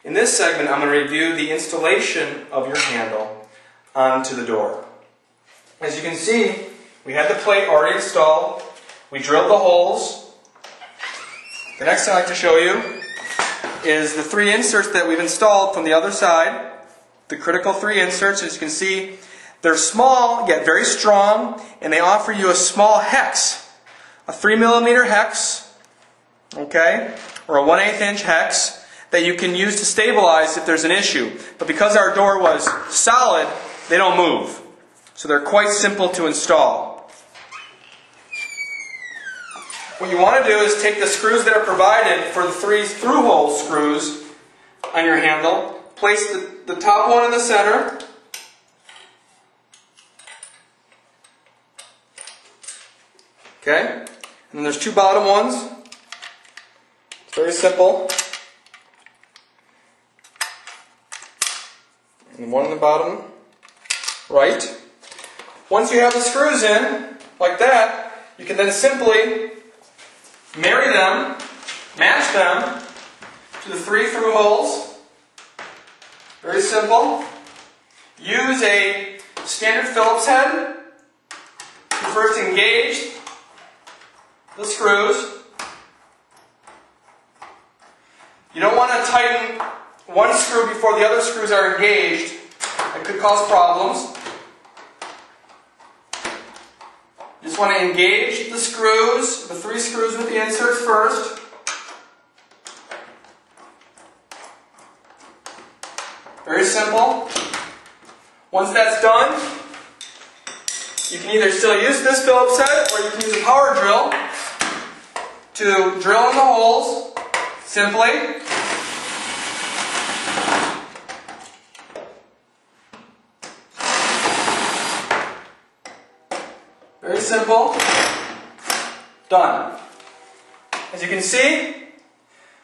In this segment, I'm going to review the installation of your handle onto the door. As you can see, we had the plate already installed. We drilled the holes. The next thing I'd like to show you is the 3 inserts that we've installed from the other side. The critical 3 inserts, as you can see, they're small yet very strong, and they offer you a small hex, a 3mm hex, okay, or a 1/8 inch hex that you can use to stabilize if there's an issue. But because our door was solid, they don't move. So they're quite simple to install. What you want to do is take the screws that are provided for the 3 through-hole screws on your handle, place the top one in the center, okay, and then there's 2 bottom ones. It's very simple. And one in the bottom right. Once you have the screws in, like that, you can then simply marry them, match them to the 3 through holes. Very simple. Use a standard Phillips head to first engage the screws. You don't want to tighten one screw before the other screws are engaged. It could cause problems. You just want to engage the screws, the 3 screws with the inserts first. Very simple. Once that's done, you can either still use this Phillips head or you can use a power drill to drill in the holes simply. Very simple. Done. As you can see,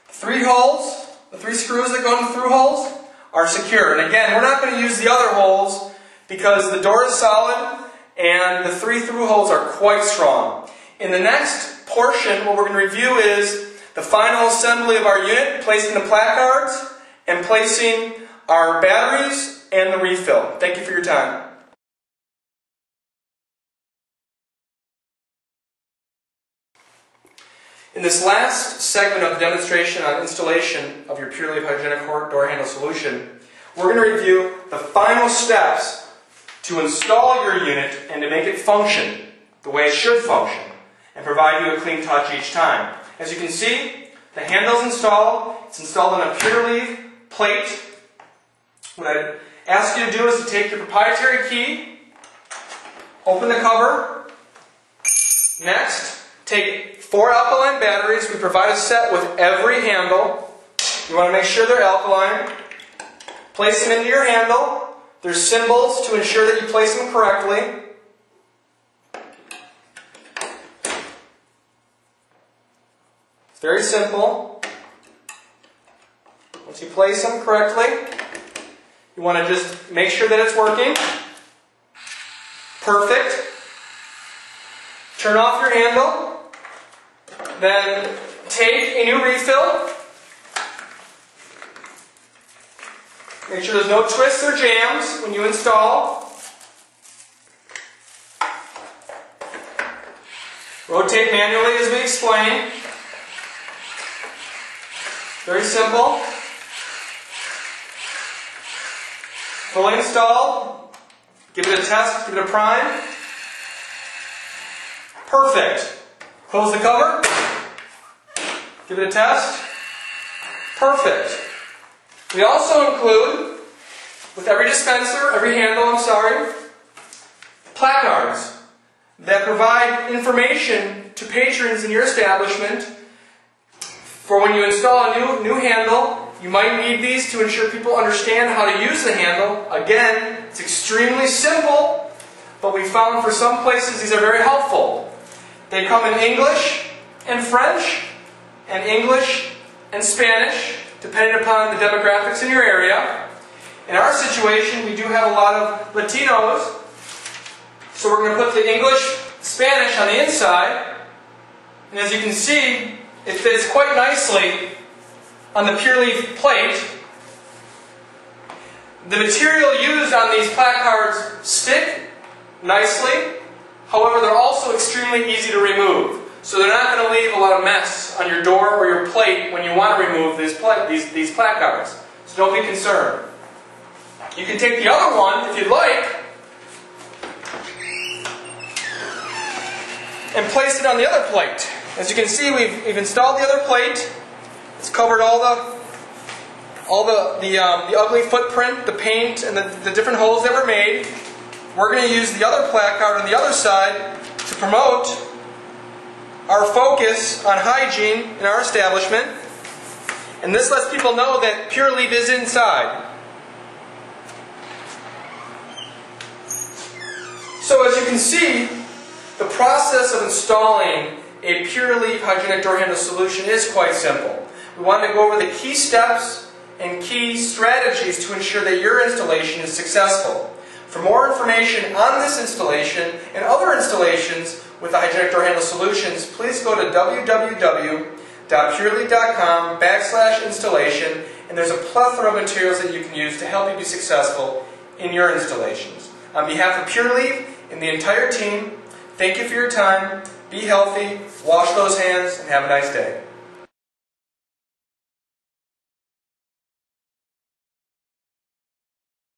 the 3 holes, the 3 screws that go in the through holes are secure. And again, we're not going to use the other holes because the door is solid and the 3 through holes are quite strong. In the next portion, what we're going to review is the final assembly of our unit, placing the placards and placing our batteries and the refill. Thank you for your time. In this last segment of the demonstration on installation of your Purleve hygienic door handle solution, we're going to review the final steps to install your unit and to make it function the way it should function and provide you a clean touch each time. As you can see, the handle is installed. It's installed on a Purleve plate. What I ask you to do is to take your proprietary key, open the cover. Next, take 4 alkaline batteries. We provide a set with every handle. You want to make sure they're alkaline. Place them into your handle. There's symbols to ensure that you place them correctly. It's very simple. Once you place them correctly, you want to just make sure that it's working. Perfect. Turn off your handle. Then take a new refill. Make sure there's no twists or jams when you install. Rotate manually as we explained. Very simple. Fully installed. Give it a test, give it a prime. Perfect. Close the cover. Give it a test. Perfect. We also include, with every dispenser, every handle, placards that provide information to patrons in your establishment for when you install a new handle. You might need these to ensure people understand how to use the handle. Again, it's extremely simple, but we found for some places these are very helpful. They come in English and French, and English and Spanish, depending upon the demographics in your area. In our situation, we do have a lot of Latinos, so we're going to put the English, Spanish on the inside, and as you can see, it fits quite nicely on the Purleve plate. The material used on these placards stick nicely. However, they're also extremely easy to remove. So they're not going to leave a lot of mess on your door or your plate when you want to remove these placards. So don't be concerned. You can take the other one, if you'd like, and place it on the other plate. As you can see, we've installed the other plate. It's covered all the ugly footprint, the paint, and the different holes that were made. We're going to use the other placard on the other side to promote our focus on hygiene in our establishment. And this lets people know that Purleve is inside. So as you can see, the process of installing a Purleve hygienic door handle solution is quite simple. We want to go over the key steps and key strategies to ensure that your installation is successful. For more information on this installation and other installations with the hygienic door handle solutions, please go to www.purleve.com/installation, and there's a plethora of materials that you can use to help you be successful in your installations. On behalf of Purleve and the entire team, thank you for your time, be healthy, wash those hands, and have a nice day.